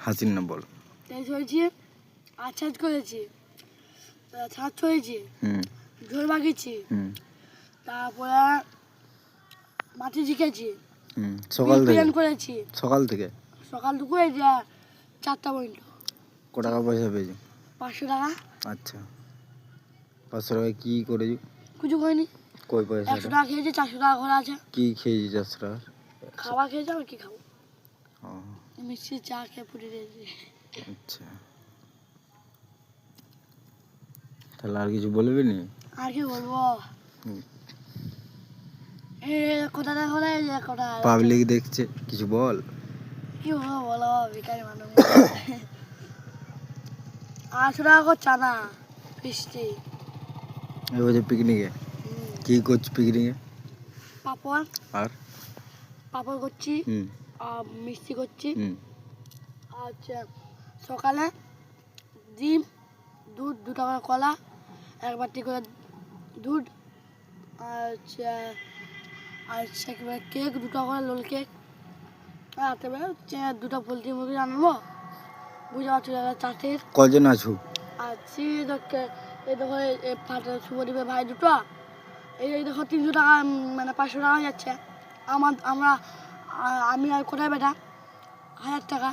হাসির না বল। তেইশ হয়েছি, আচার করেছি, ছাদ হয়েছি, ঝোল বাগিয়েছি, তারপরে মাটি শিখেছি, সকাল থেকে করেছি, সকাল দুপুর এই যে 4টা পর্যন্ত। কত টাকা পয়সা পেয়েছি? 500 টাকা। আচ্ছা, 500 টাকা কি করেছি? কিছু হয়নি। কই পয়সা? 100 টাকা খেয়েছি, 400 টাকা ঘরে আছে। কি খেয়েছি 400 টাকা? খাবার খেয়েছি, আর কি খাবো? ও মিষ্টি চা খেয়ে পুড়ে দিয়েছি। আচ্ছা, তাহলে আর কিছু বলবি নি? আর কি বলবো? কোথাটা হলে কোথা পাবলিক দেখছে, কিছু বল। কি বলবো বলো, ভিখারি মানুষ। 800 টাকা করছে না ফিস্টি। এবছর পিকনিকে কি করছি? পিকনিকে পাপড় আর পাপড় করছি, আর মিষ্টি করছি। আচ্ছা, সকালে ডিম, দুধ, 2 টাকা কলা, 1 বাটি করে দুধ, আচ্ছা আচ্ছা কি বলে কেক, 2 টাকা করে লোল কেক। রাত্রেবেলা 2টা পোলট্রি মুরগি আনবো, বুঝে পারছি চাটের। কজন আছো? আছি দেখে এই দেখো, এই শুভদীপের ভাই দুটো, এই দেখো 300 টাকা, মানে 500 টাকা যাচ্ছে। আমি আর কোথায় বেটা 1000 টাকা।